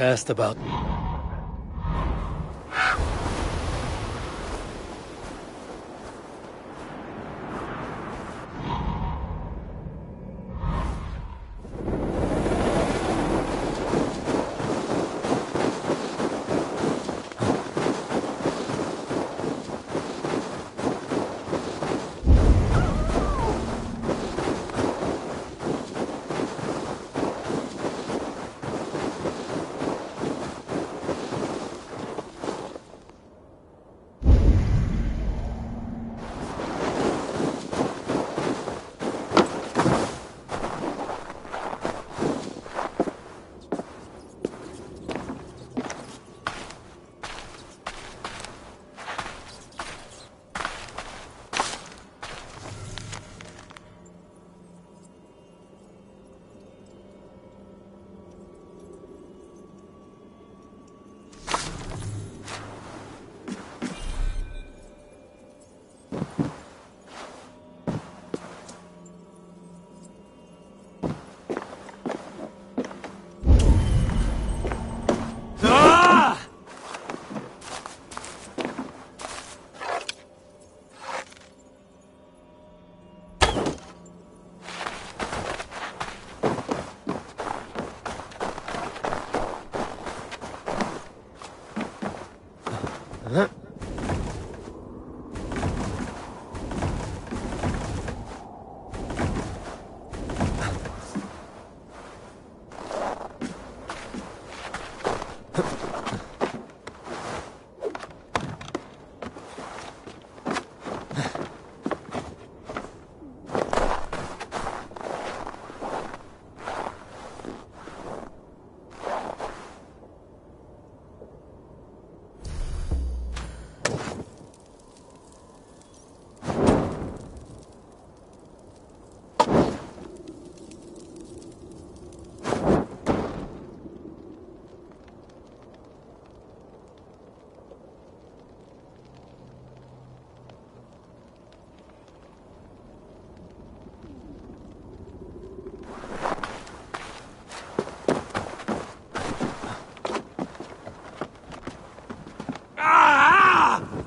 asked about...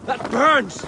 That burns!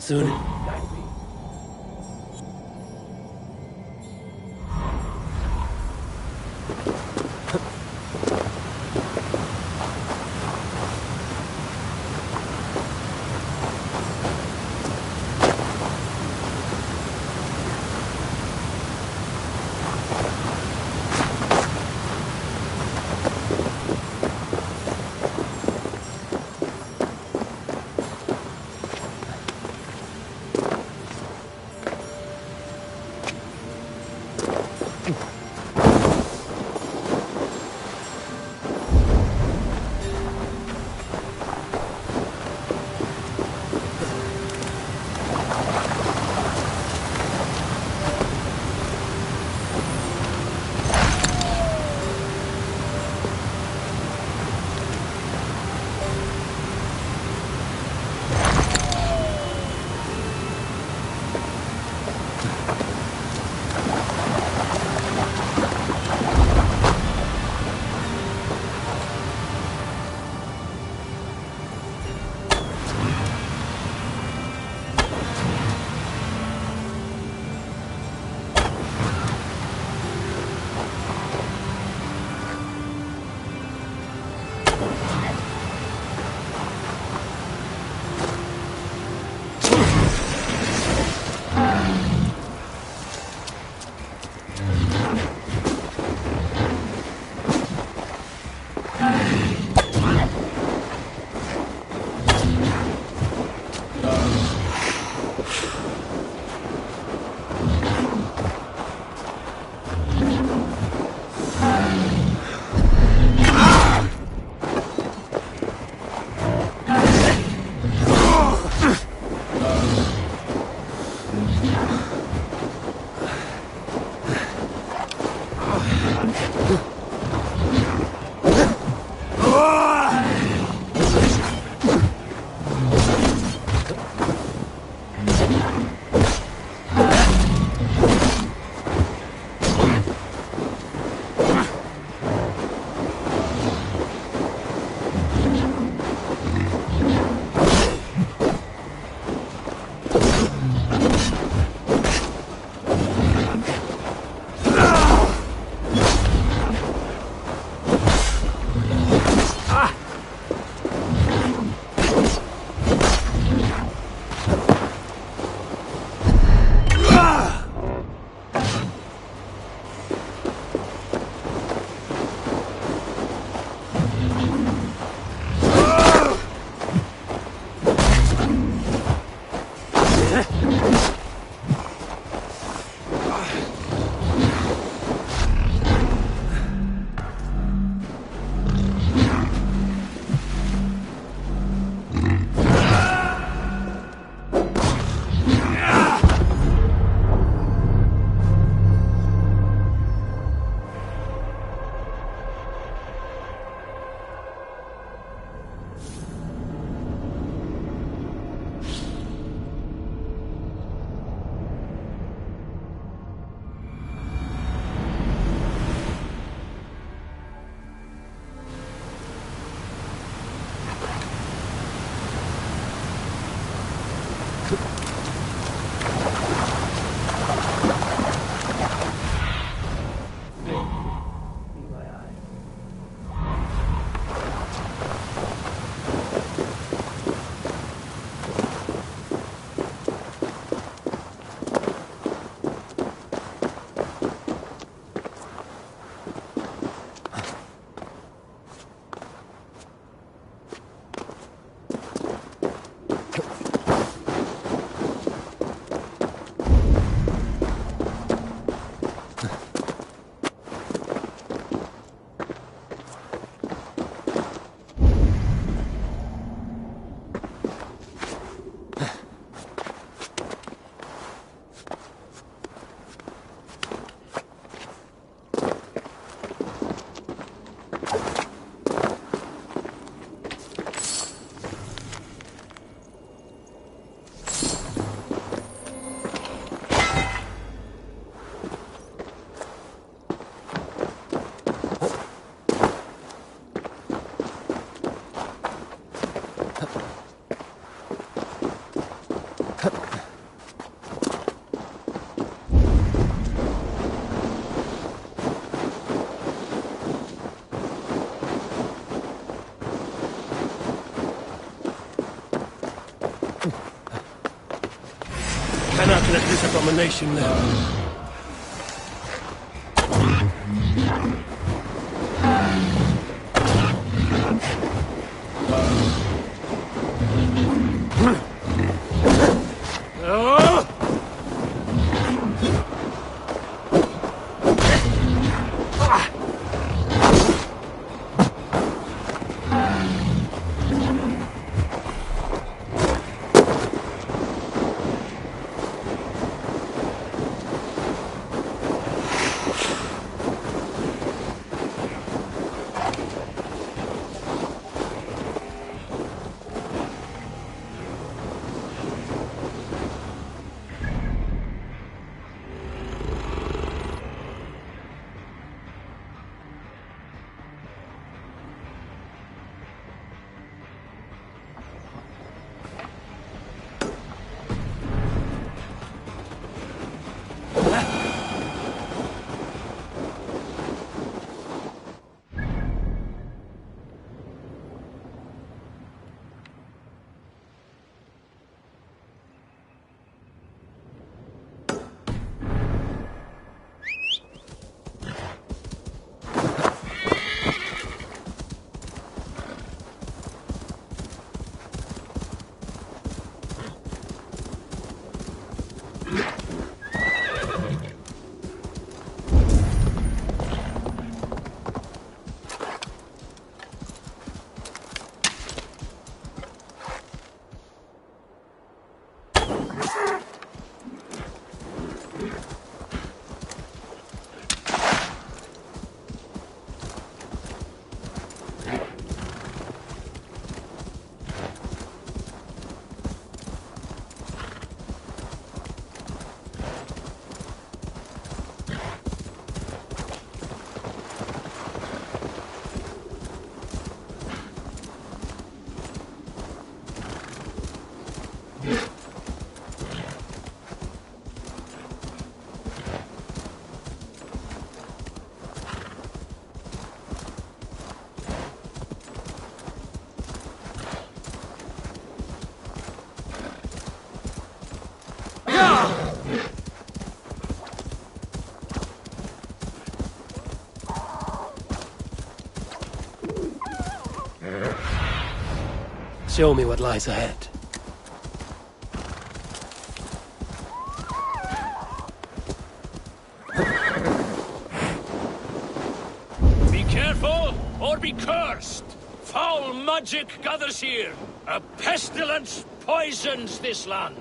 Soon. Cannot let this abomination live. Show me what lies ahead. Be careful, or be cursed! Foul magic gathers here! A pestilence poisons this land!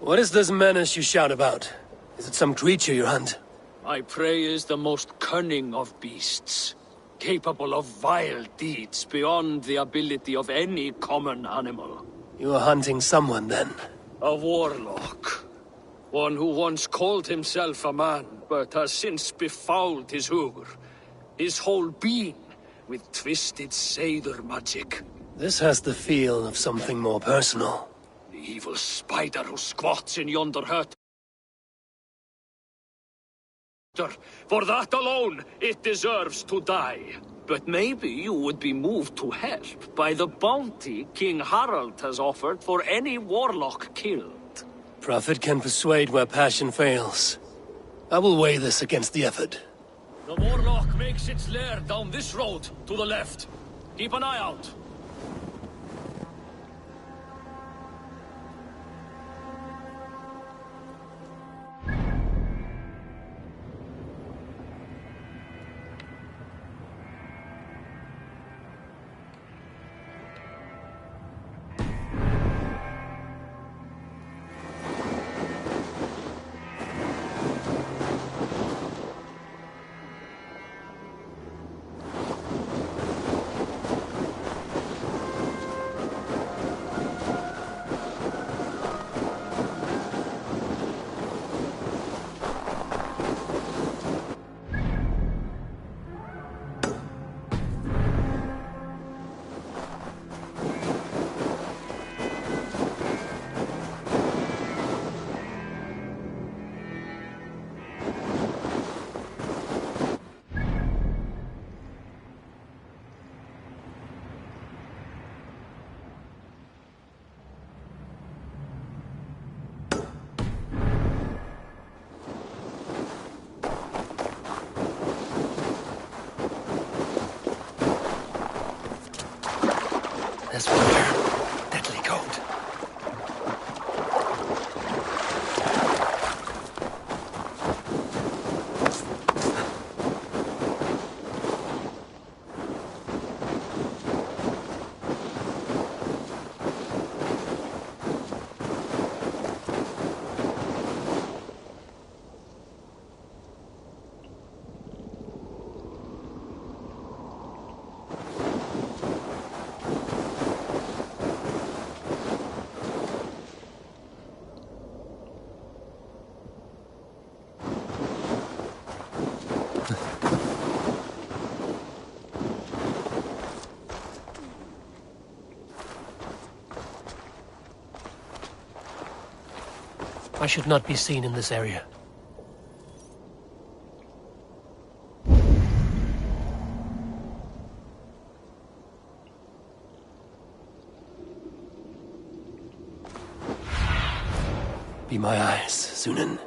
What is this menace you shout about? Is it some creature you hunt? My prey is the most cunning of beasts, capable of vile deeds beyond the ability of any common animal. You are hunting someone, then? A warlock. One who once called himself a man, but has since befouled his hugr, his whole being, with twisted sailor magic. This has the feel of something more personal. The evil spider who squats in yonder hut. For that alone, it deserves to die. But maybe you would be moved to help by the bounty King Harald has offered for any warlock killed. Prophet can persuade where passion fails. I will weigh this against the effort. The warlock makes its lair down this road, to the left. Keep an eye out. There's water. Deadly cold. I should not be seen in this area. Be my eyes, Sunan.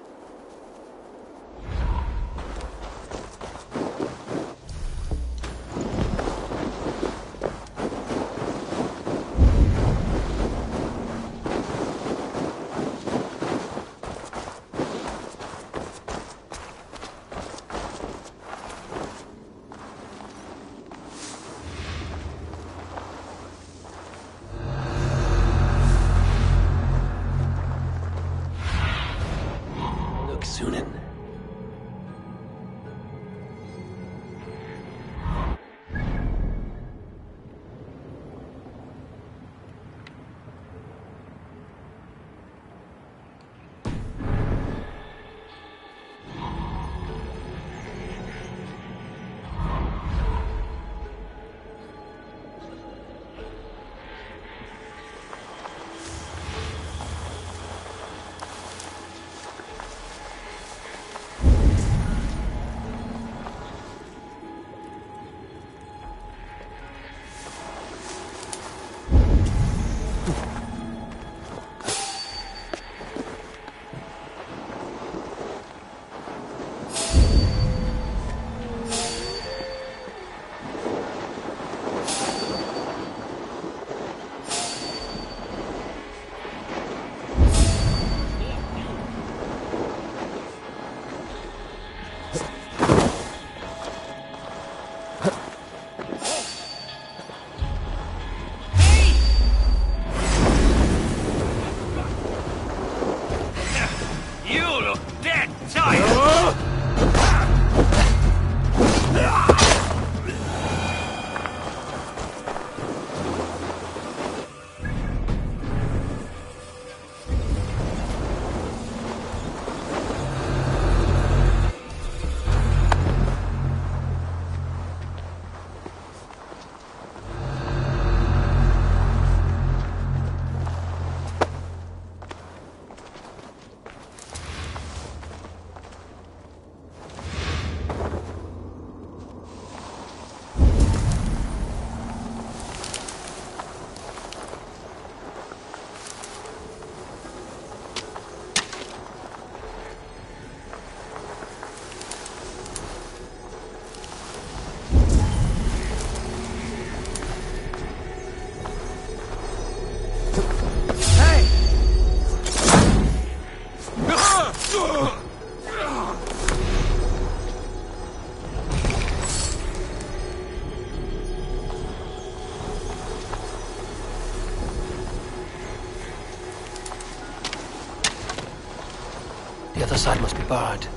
The other side must be barred.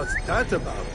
What's that about?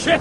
Shit!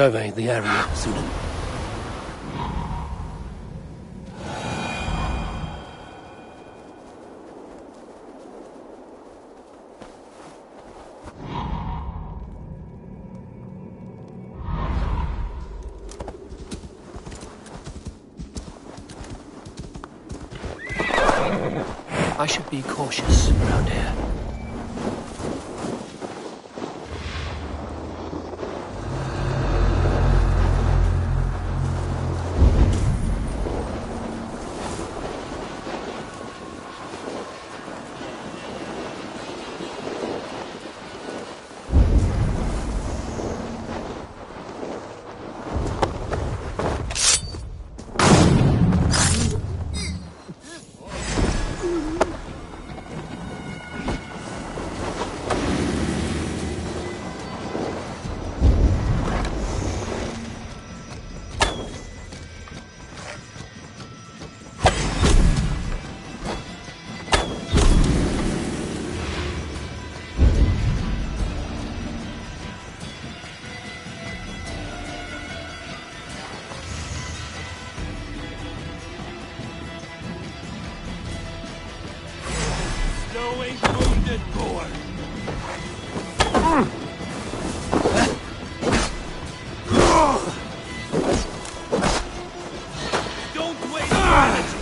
Survey the area, Sudan. I should be cautious around here. Showing wounded boar. Don't waste your energy.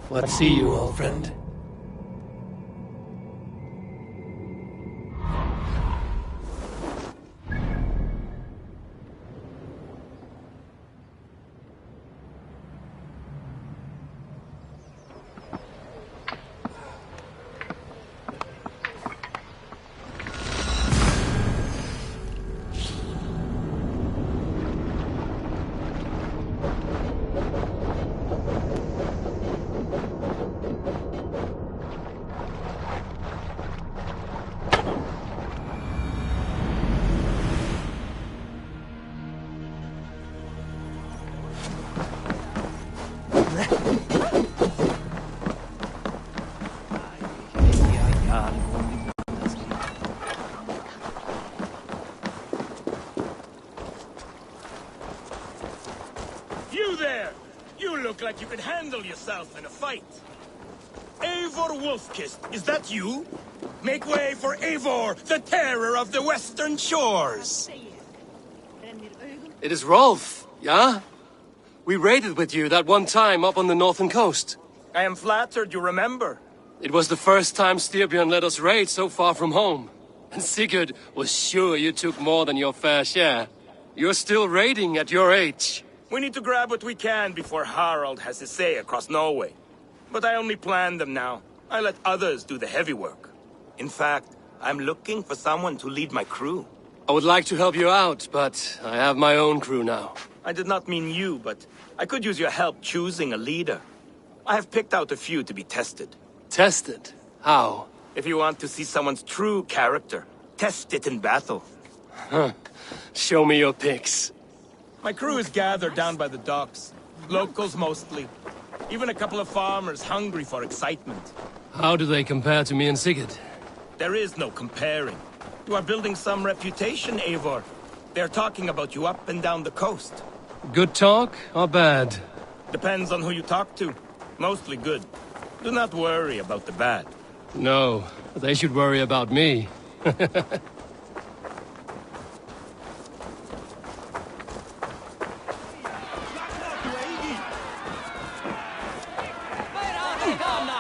What see you, old friend? there! You look like you could handle yourself in a fight. Eivor Wolfkist, is that you? Make way for Eivor, the terror of the western shores! It is Rolf, yeah? We raided with you that one time up on the northern coast. I am flattered you remember. It was the first time Styrbjörn let us raid so far from home. And Sigurd was sure you took more than your fair share. You're still raiding at your age. We need to grab what we can before Harald has his say across Norway. But I only plan them now. I let others do the heavy work. In fact, I'm looking for someone to lead my crew. I would like to help you out, but I have my own crew now. I did not mean you, but I could use your help choosing a leader. I have picked out a few to be tested. Tested? How? If you want to see someone's true character, test it in battle. Huh. Show me your pics. My crew is gathered down by the docks. Locals mostly. Even a couple of farmers hungry for excitement. How do they compare to me and Sigurd? There is no comparing. You are building some reputation, Eivor. They're talking about you up and down the coast. Good talk or bad? Depends on who you talk to. Mostly good. Do not worry about the bad. No, they should worry about me.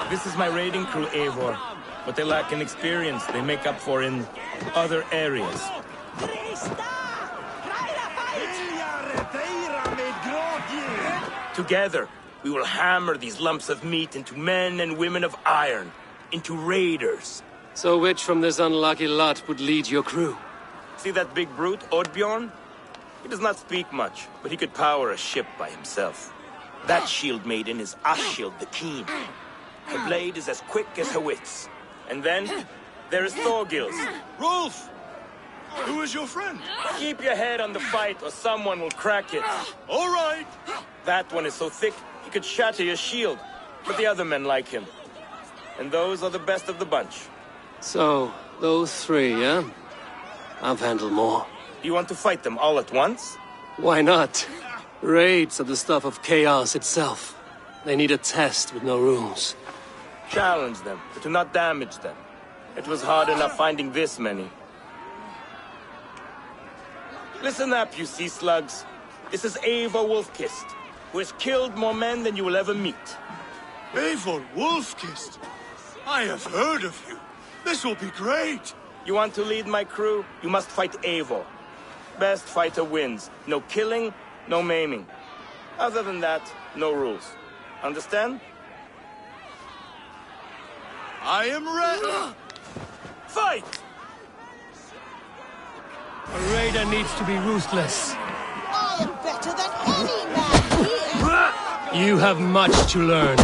This is my raiding crew, Eivor. What they lack in experience, they make up for in other areas. Together, we will hammer these lumps of meat into men and women of iron, into raiders. So which from this unlucky lot would lead your crew? See that big brute, Oddbjorn? He does not speak much, but he could power a ship by himself. That shield maiden is Ashild the Keen. Her blade is as quick as her wits. And then, there is Thorgils. Rolf! Who is your friend? Keep your head on the fight or someone will crack it. All right! That one is so thick, he could shatter your shield. But the other men like him. And those are the best of the bunch. So, those three, yeah? I've handled more. You want to fight them all at once? Why not? Raids are the stuff of chaos itself. They need a test with no rules. Challenge them, but do not damage them. It was hard enough finding this many. Listen up, you sea slugs. This is Eivor Wolfkist, who has killed more men than you will ever meet. Eivor Wolfkist! I have heard of you. This will be great! You want to lead my crew? You must fight Eivor. Best fighter wins. No killing, no maiming. Other than that, no rules. Understand? I am ready! Fight! A raider needs to be ruthless. I am better than any man here! You have much to learn.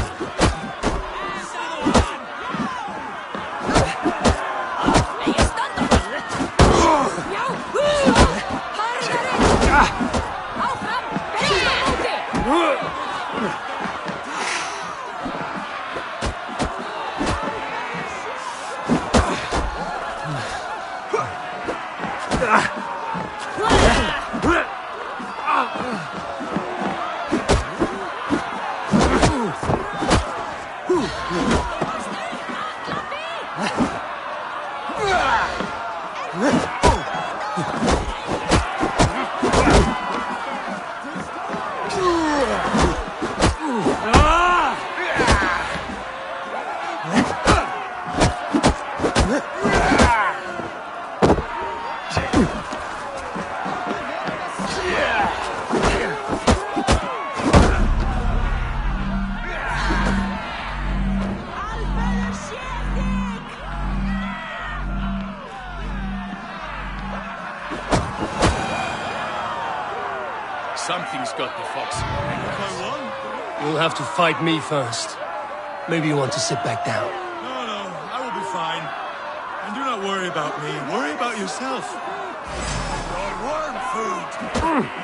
Something's got the fox. You'll have to fight me first. Maybe you want to sit back down. No, I will be fine. And do not worry about me. Worry about yourself. Your worm food.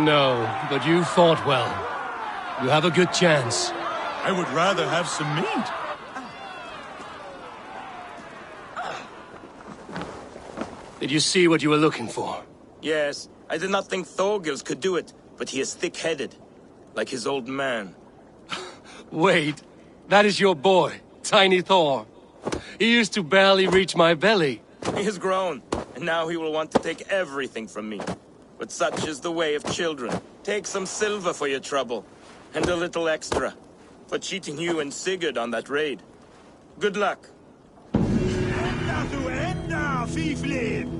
No, but you fought well. You have a good chance. I would rather have some meat. Did you see what you were looking for? Yes, I did not think Thorgils could do it, but he is thick-headed, like his old man. Wait, that is your boy, Tiny Thor. He used to barely reach my belly. He has grown, and now he will want to take everything from me. But such is the way of children. Take some silver for your trouble, and a little extra, for cheating you and Sigurd on that raid. Good luck. Enda tu enda, fiflin!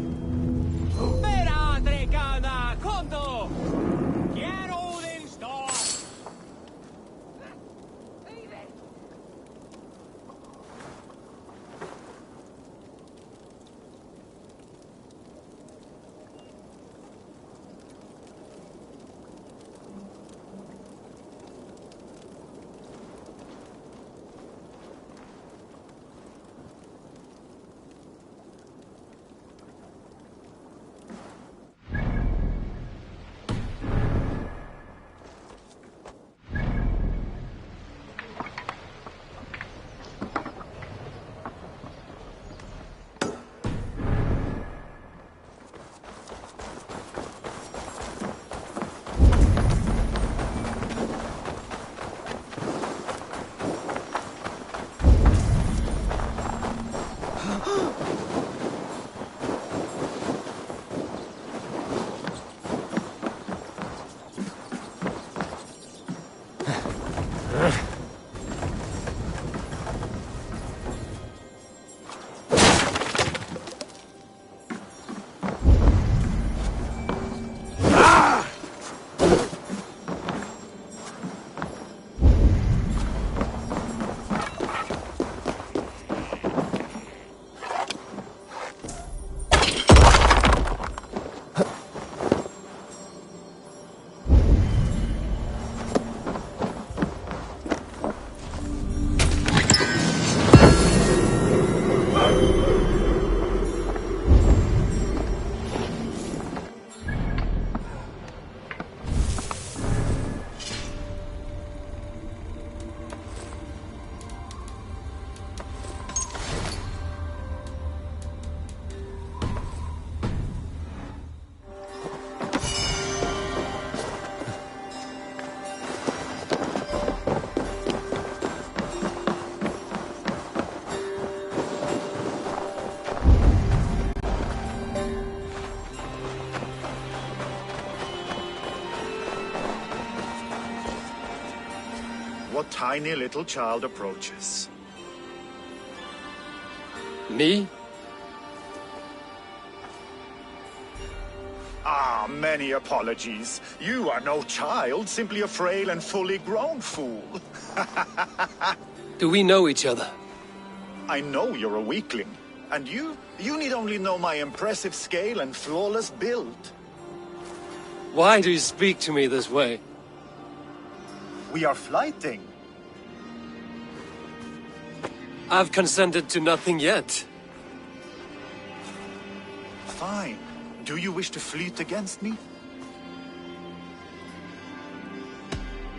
What tiny little child approaches? Me? Ah, many apologies. You are no child, simply a frail and fully grown fool. Do we know each other? I know you're a weakling. And you need only know my impressive scale and flawless build. Why do you speak to me this way? We are flighting. I've consented to nothing yet. Fine. Do you wish to fleet against me?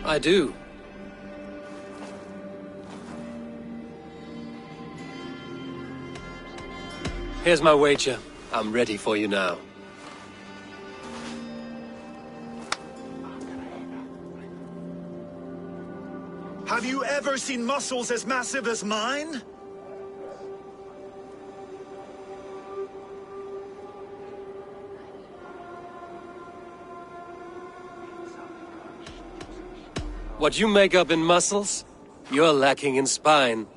I do. Here's my wager. I'm ready for you now. Have you ever seen muscles as massive as mine? What you make up in muscles, you're lacking in spine.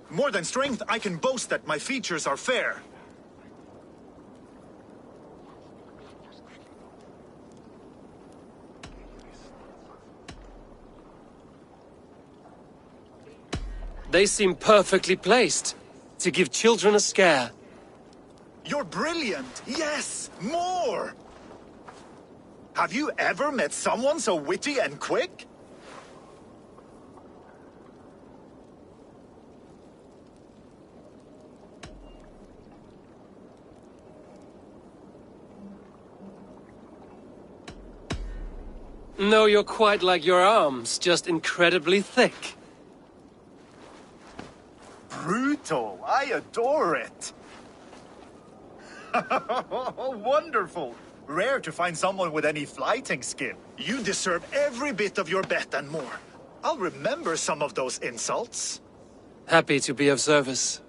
More than strength, I can boast that my features are fair. They seem perfectly placed to give children a scare. You're brilliant! Yes! More! Have you ever met someone so witty and quick? No, you're quite like your arms, just incredibly thick. Brutal. I adore it. Wonderful. Rare to find someone with any fighting skill. You deserve every bit of your bet and more. I'll remember some of those insults. Happy to be of service.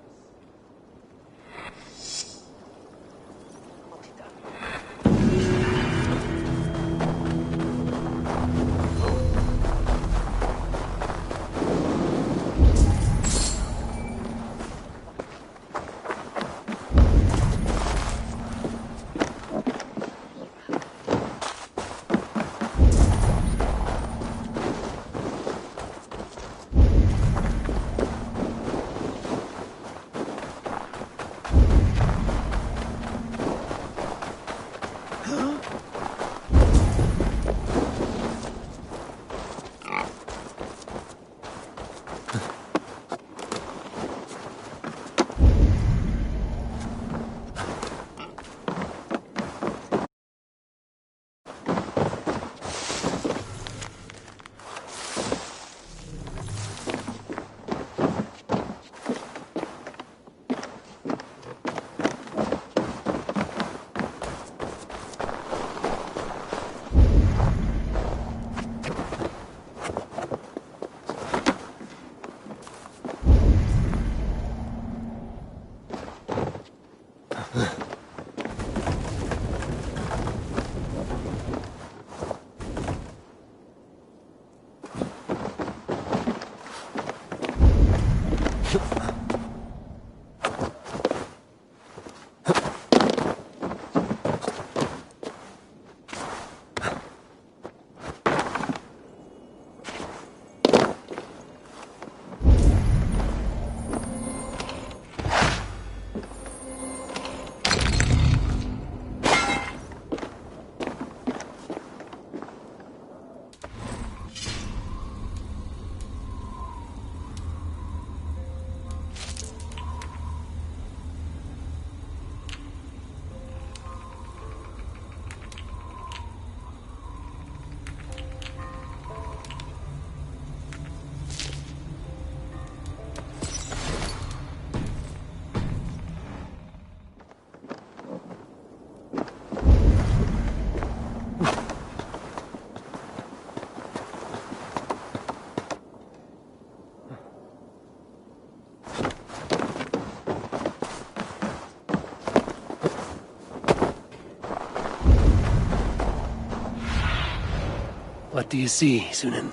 What do you see, Sunan?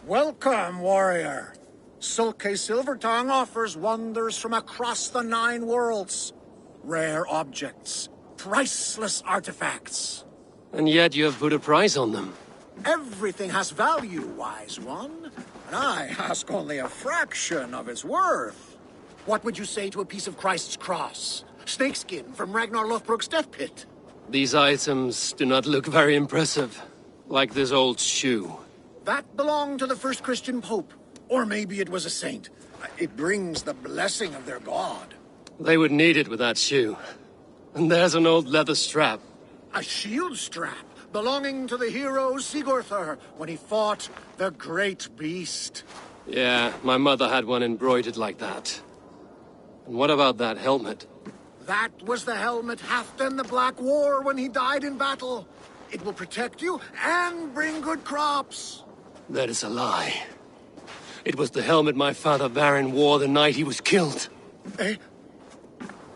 Welcome, warrior. Sulke Silvertongue offers wonders from across the 9 worlds. Rare objects, priceless artifacts. And yet you have put a price on them. Everything has value, wise one. And I ask only a fraction of its worth. What would you say to a piece of Christ's cross? Snakeskin from Ragnar Lothbrok's death pit? These items do not look very impressive. Like this old shoe. That belonged to the first Christian pope. Or maybe it was a saint. It brings the blessing of their god. They would need it with that shoe. And there's an old leather strap. A shield strap belonging to the hero Sigurður when he fought the great beast. Yeah, my mother had one embroidered like that. And what about that helmet? That was the helmet Halfdan the Black wore when he died in battle. It will protect you and bring good crops. That is a lie. It was the helmet my father Varin wore the night he was killed.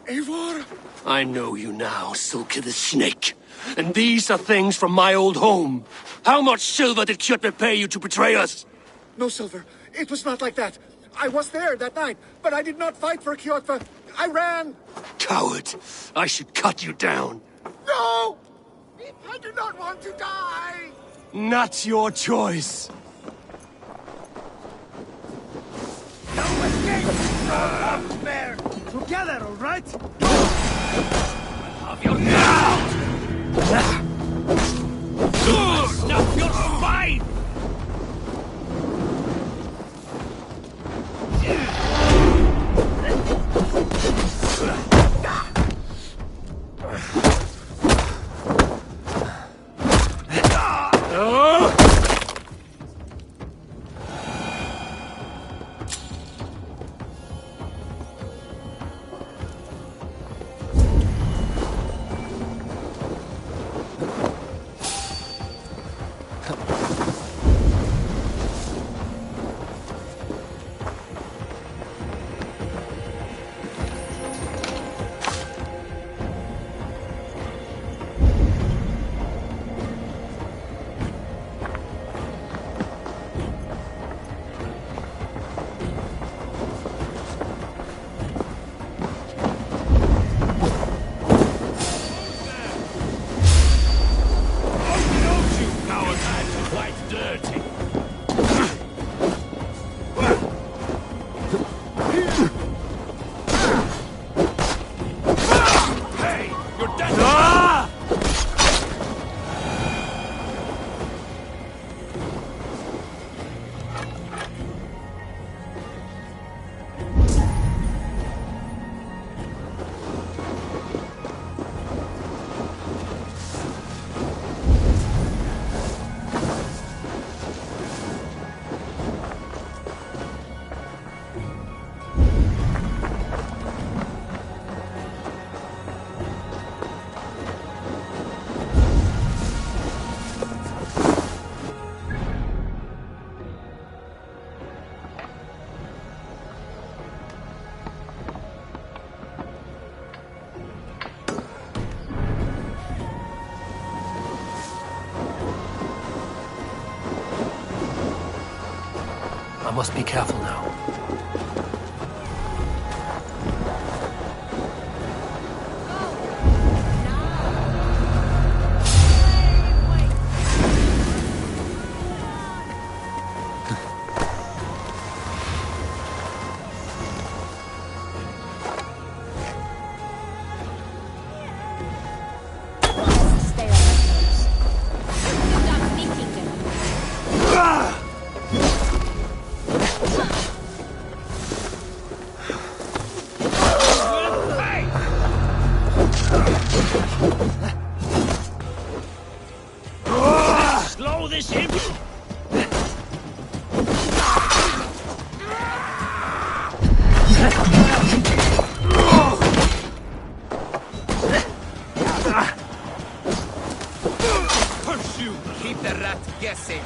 Eivor? I know you now, Silke the Snake. And these are things from my old home. How much silver did Kjotve pay you to betray us? No silver. It was not like that. I was there that night, but I did not fight for Kjotve. I ran. Coward. I should cut you down. No! I do not want to die! Not your choice. No escape! Bear! Together, all right? I'll have you now! Snap your spine! I must be careful now. Slow this him! Pursue! Keep the rat guessing.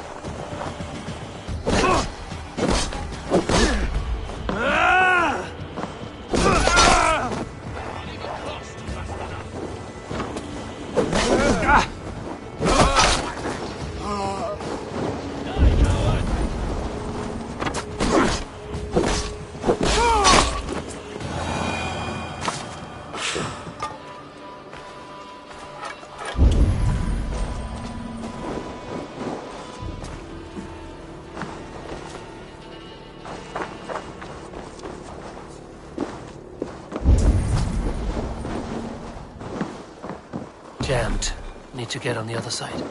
Jammed. Need to get on the other side.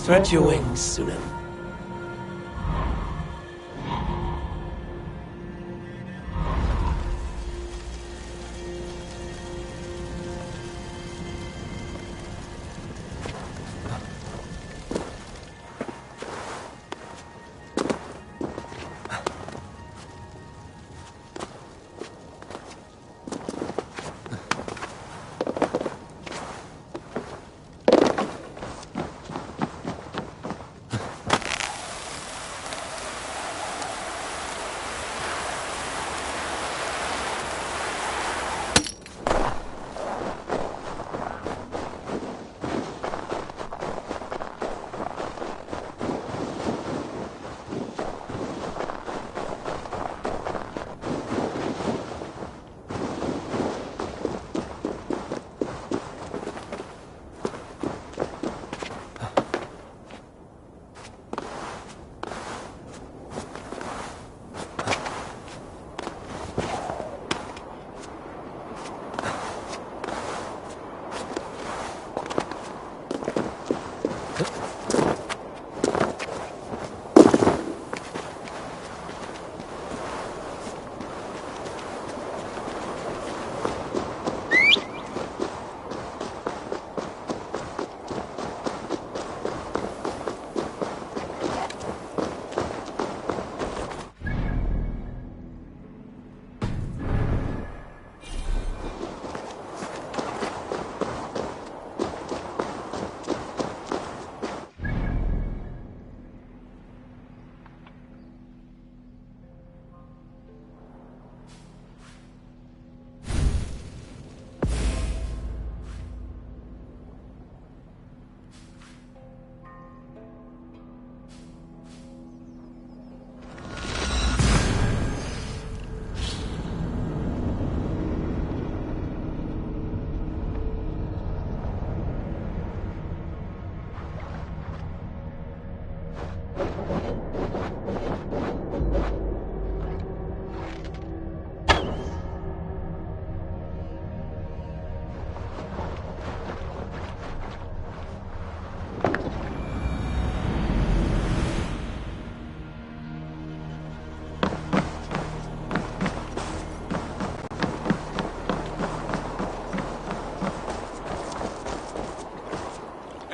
Stretch your wings, Sunan.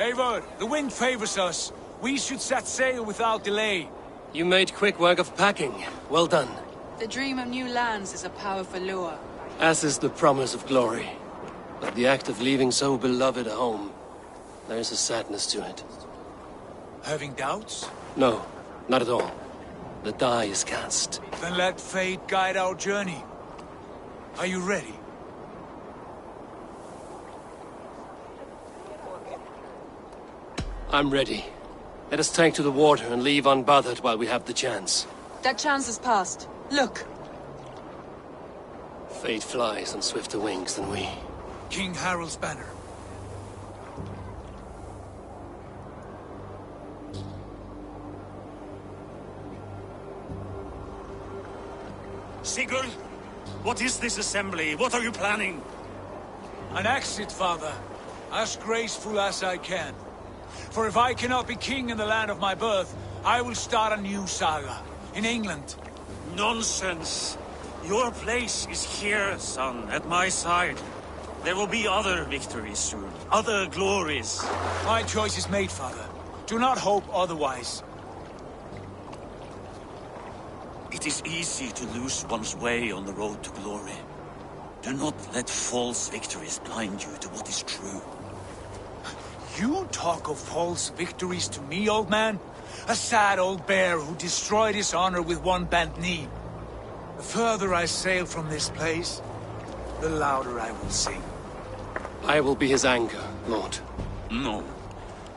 Eivor, the wind favors us. We should set sail without delay. You made quick work of packing. Well done. The dream of new lands is a powerful lure. As is the promise of glory. But the act of leaving so beloved a home, there is a sadness to it. Having doubts? No, not at all. The die is cast. Then let fate guide our journey. Are you ready? I'm ready. Let us take to the water and leave unbothered while we have the chance. That chance is past. Look! Fate flies on swifter wings than we. King Harald's banner. Sigurd, what is this assembly? What are you planning? An exit, father. As graceful as I can. For if I cannot be king in the land of my birth, I will start a new saga. In England. Nonsense. Your place is here, son, at my side. There will be other victories soon. Other glories. My choice is made, father. Do not hope otherwise. It is easy to lose one's way on the road to glory. Do not let false victories blind you to what is true. You talk of false victories to me, old man? A sad old bear who destroyed his honor with one bent knee. The further I sail from this place, the louder I will sing. I will be his anger, Lord. No.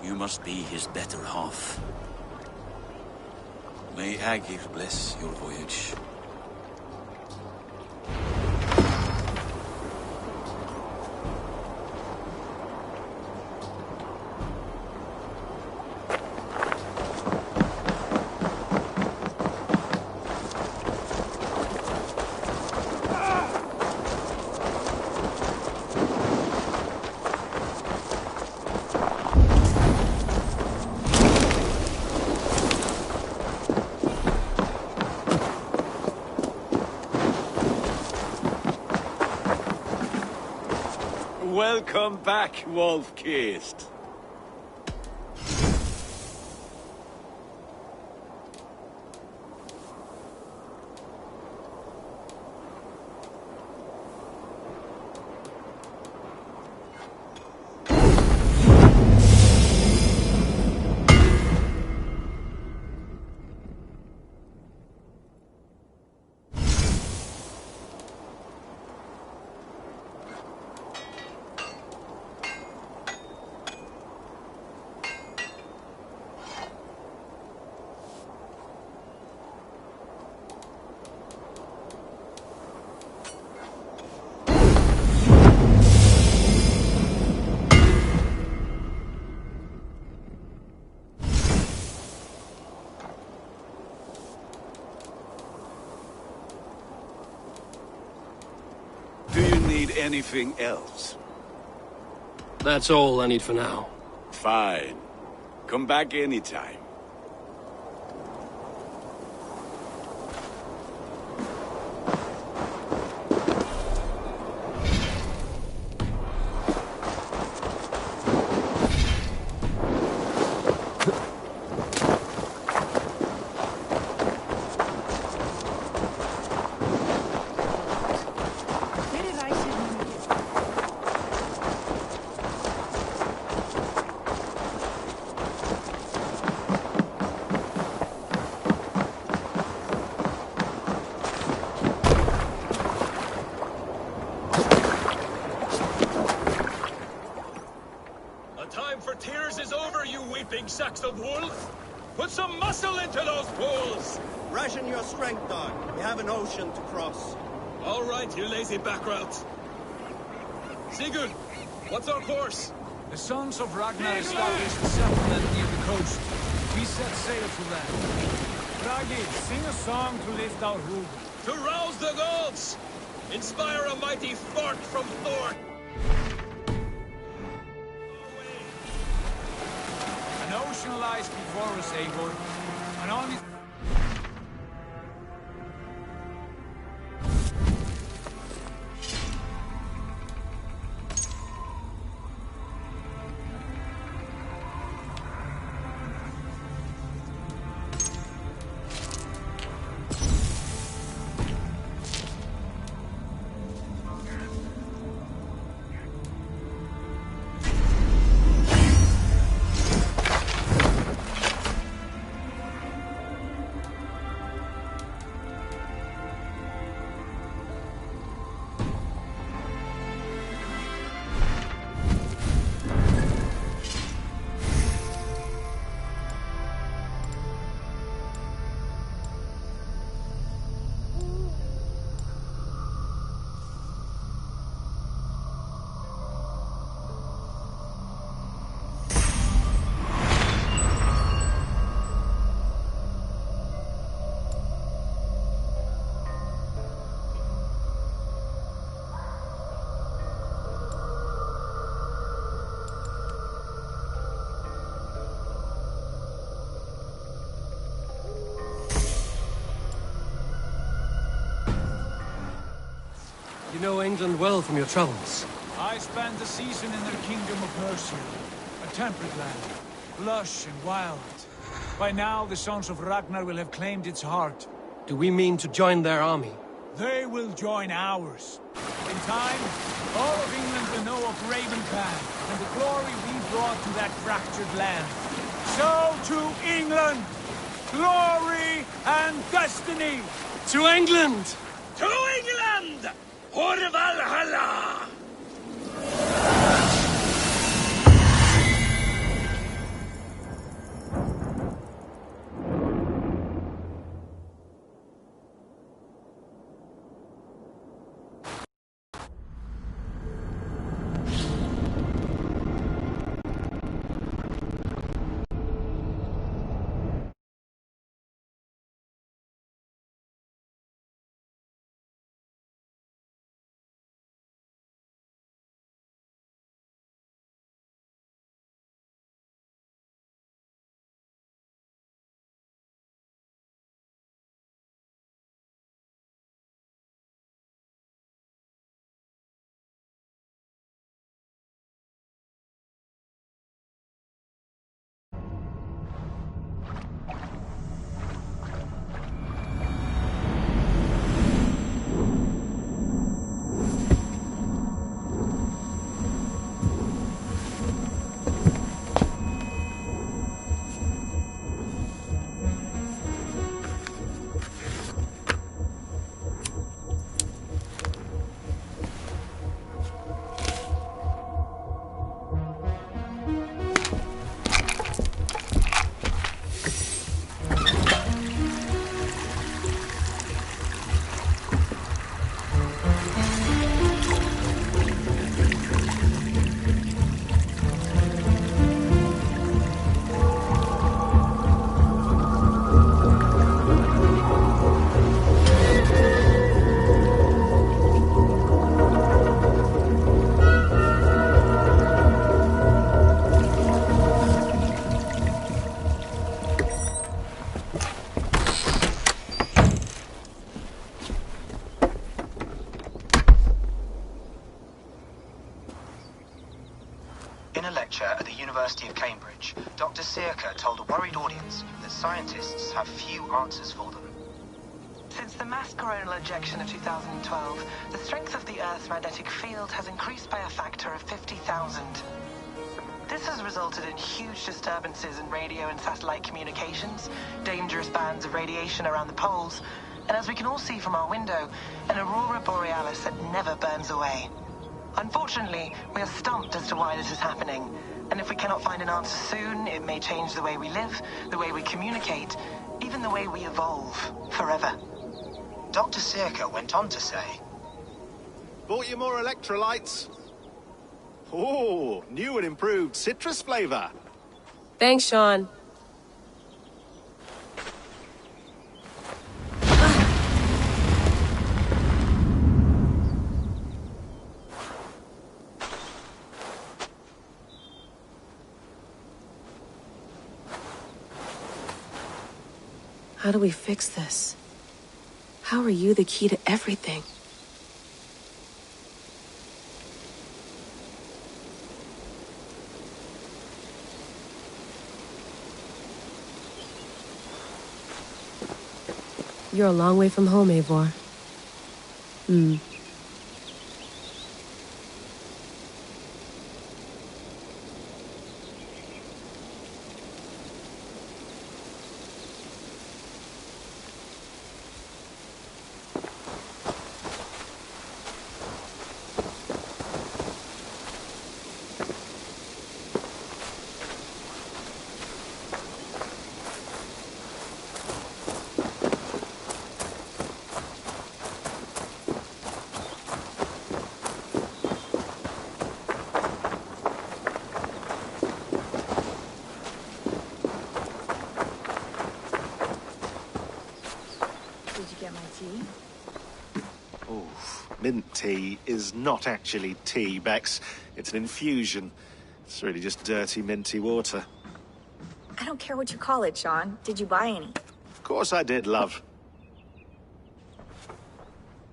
You must be his better half. May Agir bless your voyage. Welcome back, Wolf-Kissed. Do you need anything else? That's all I need for now. Fine. Come back anytime. Sacks of wool? Put some muscle into those bulls! Ration your strength, dog. We have an ocean to cross. All right, you lazy backroutes. Sigurd, what's our course? The sons of Ragnar established a settlement near the coast. We set sail to land. Ragi, sing a song to lift our roof. To rouse the gods! Inspire a mighty fart from Thor! An ocean lies before us, Eivor, and on it... You know England well from your travels. I spent the season in their kingdom of Mercia, a temperate land, lush and wild. By now, the sons of Ragnar will have claimed its heart. Do we mean to join their army? They will join ours. In time, all of England will know of Ravenpan and the glory we brought to that fractured land. So to England, glory and destiny! To England! To England! For Valhalla! In a lecture at the University of Cambridge, Dr. Circa told a worried audience that scientists have few answers for them. Since the mass coronal ejection of 2012, the strength of the Earth's magnetic field has increased by a factor of 50,000. This has resulted in huge disturbances in radio and satellite communications, dangerous bands of radiation around the poles, and as we can all see from our window, an aurora borealis that never burns away. Unfortunately, we are stumped as to why this is happening, and if we cannot find an answer soon, it may change the way we live, the way we communicate, even the way we evolve, forever. Dr. Circa went on to say, Bought you more electrolytes? Oh, new and improved citrus flavor. Thanks, Sean. How do we fix this? How are you the key to everything? You're a long way from home, Eivor. Mint tea is not actually tea, Bex. It's an infusion. It's really just dirty, minty water. I don't care what you call it, Sean. Did you buy any? Of course I did, love.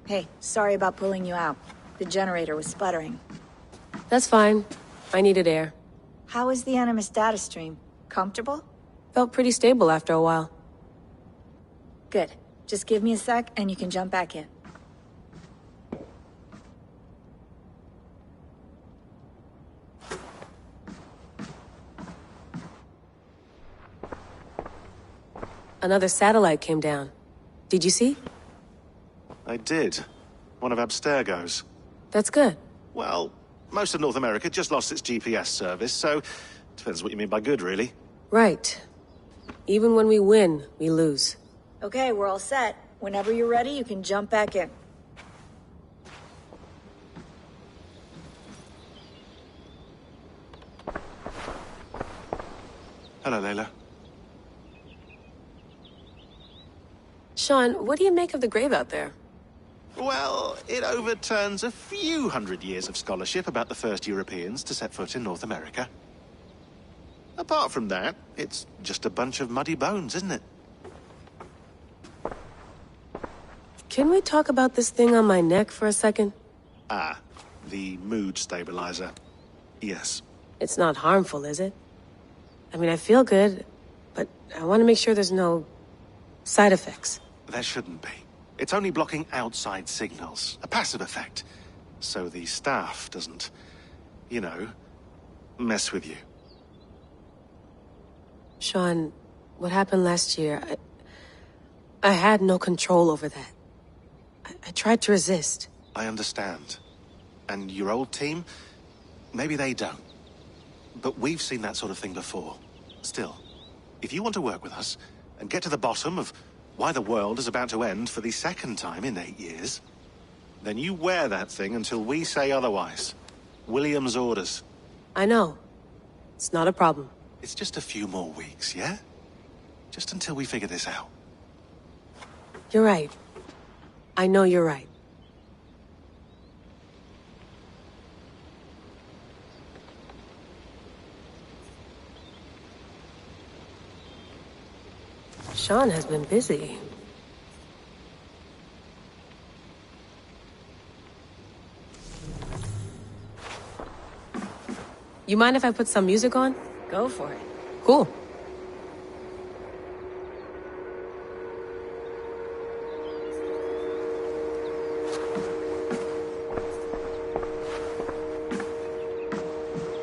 Hey, sorry about pulling you out. The generator was sputtering. That's fine. I needed air. How was the Animus data stream? Comfortable? Felt pretty stable after a while. Good. Just give me a sec and you can jump back in. Another satellite came down. Did you see? I did. One of Abstergo's. That's good. Well, most of North America just lost its GPS service, so... Depends what you mean by good, really. Right. Even when we win, we lose. Okay, we're all set. Whenever you're ready, you can jump back in. Hello, Layla. Sean, what do you make of the grave out there? Well, it overturns a few hundred years of scholarship about the first Europeans to set foot in North America. Apart from that, it's just a bunch of muddy bones, isn't it? Can we talk about this thing on my neck for a second? Ah, the mood stabilizer. Yes. It's not harmful, is it? I mean, I feel good, but I want to make sure there's no side effects. There shouldn't be. It's only blocking outside signals, a passive effect. So the staff doesn't, you know, mess with you. Sean, what happened last year, I had no control over that. I tried to resist. I understand. And your old team, maybe they don't. But we've seen that sort of thing before. Still, if you want to work with us and get to the bottom of why the world is about to end for the second time in 8 years, then you wear that thing until we say otherwise. William's orders. I know. It's not a problem. It's just a few more weeks, yeah? Just until we figure this out. You're right. I know you're right. Sean has been busy. You mind if I put some music on? Go for it. Cool.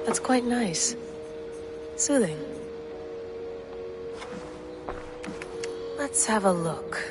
That's quite nice. Soothing. Let's have a look.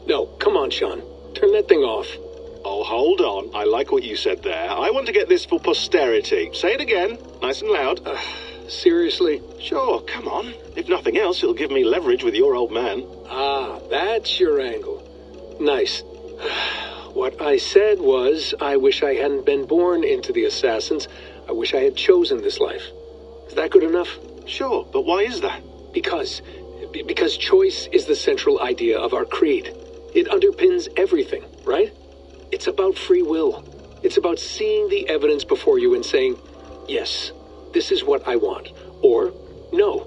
No, come on, Sean. Turn that thing off. Oh, hold on. I like what you said there. I want to get this for posterity. Say it again, nice and loud. Seriously? Sure, come on. If nothing else, it'll give me leverage with your old man. Ah, that's your angle. Nice. What I said was, I wish I hadn't been born into the Assassins. I wish I had chosen this life. Is that good enough? Sure, but why is that? Because choice is the central idea of our creed. It underpins everything, right? It's about free will. It's about seeing the evidence before you and saying, yes, this is what I want. Or, no,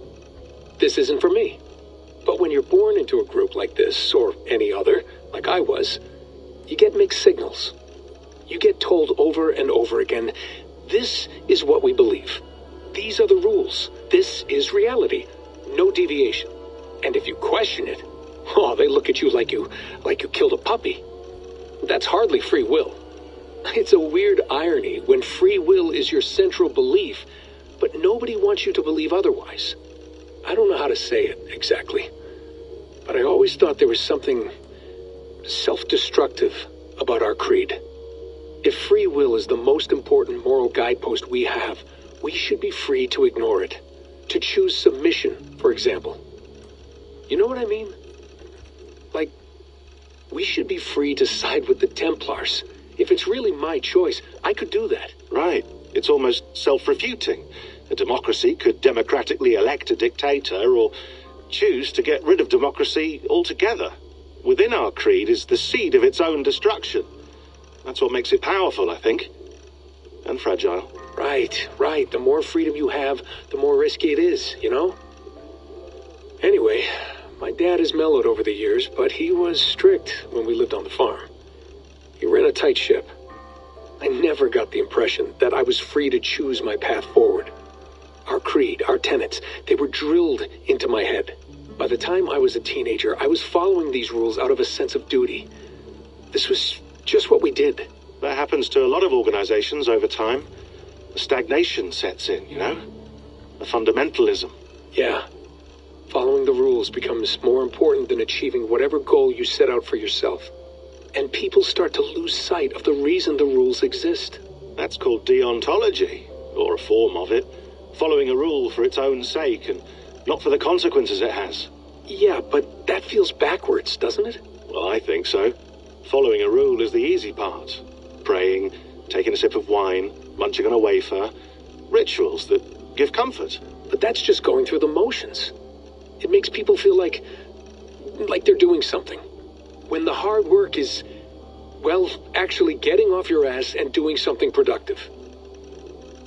this isn't for me. But when you're born into a group like this, or any other, like I was, you get mixed signals. You get told over and over again, this is what we believe. These are the rules. This is reality. No deviation. And if you question it, oh, they look at you like you killed a puppy. That's hardly free will. It's a weird irony when free will is your central belief, but nobody wants you to believe otherwise. I don't know how to say it exactly. but I always thought there was something self-destructive about our creed. If free will is the most important moral guidepost we have, we should be free to ignore it. To choose submission, for example. You know what I mean? Like, we should be free to side with the Templars. If it's really my choice, I could do that. Right. It's almost self-refuting. A democracy could democratically elect a dictator or choose to get rid of democracy altogether. Within our creed is the seed of its own destruction. That's what makes it powerful, I think. And fragile. Right. The more freedom you have, the more risky it is, you know? Anyway, my dad has mellowed over the years, but he was strict when we lived on the farm. He ran a tight ship. I never got the impression that I was free to choose my path forward. Our creed, our tenets, they were drilled into my head. By the time I was a teenager, I was following these rules out of a sense of duty. This was just what we did. That happens to a lot of organizations over time. A stagnation sets in, you know? A fundamentalism. Yeah. Following the rules becomes more important than achieving whatever goal you set out for yourself. And people start to lose sight of the reason the rules exist. That's called deontology, or a form of it. Following a rule for its own sake, and not for the consequences it has. Yeah, but that feels backwards, doesn't it? Well, I think so. Following a rule is the easy part. Praying, taking a sip of wine, munching on a wafer. Rituals that give comfort. But that's just going through the motions. It makes people feel like they're doing something. When the hard work is, well, actually getting off your ass and doing something productive.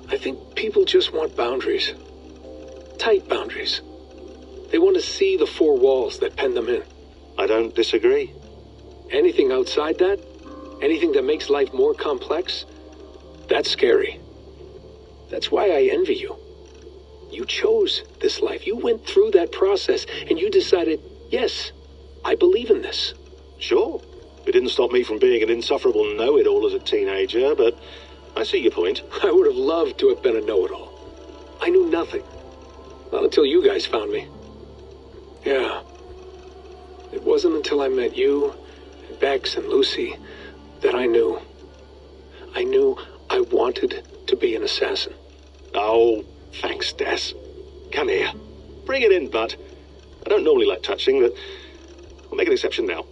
I think people just want boundaries. Tight boundaries. They want to see the four walls that pen them in. I don't disagree. Anything outside that, anything that makes life more complex, that's scary. That's why I envy you. You chose this life. You went through that process, and you decided, yes, I believe in this. Sure. It didn't stop me from being an insufferable know-it-all as a teenager, but I see your point. I would have loved to have been a know-it-all. I knew nothing. Not until you guys found me. Yeah. It wasn't until I met you, and Bex, and Lucy, that I knew. I knew I wanted to be an assassin. Oh, thanks, Des. Come here. Bring it in, bud. I don't normally like touching, but I'll make an exception now.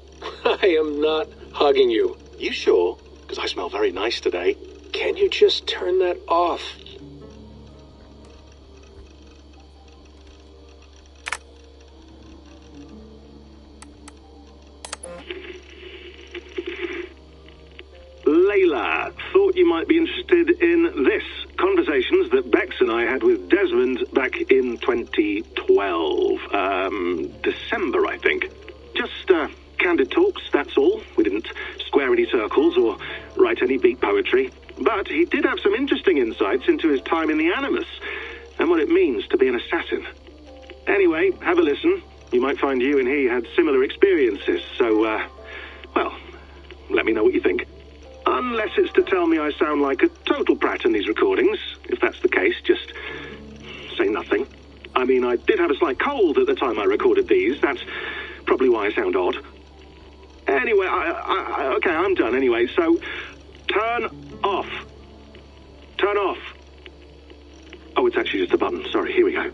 I am not hugging you. You sure? Because I smell very nice today. Can you just turn that off? Layla, thought you might be interested in this. Conversations that Bex and I had with Desmond back in 2012. December, I think. Just, candid talks, that's all. We didn't square any circles or write any beat poetry. But he did have some interesting insights into his time in the Animus and what it means to be an assassin. Anyway, have a listen. You might find you and he had similar experiences, so, well, let me know what you think. Unless it's to tell me I sound like a total prat in these recordings. If that's the case, just say nothing. I mean, I did have a slight cold at the time I recorded these. That's probably why I sound odd. Anyway, okay, I'm done anyway, so turn off. Turn off. Oh, it's actually just a button. Sorry, here we go.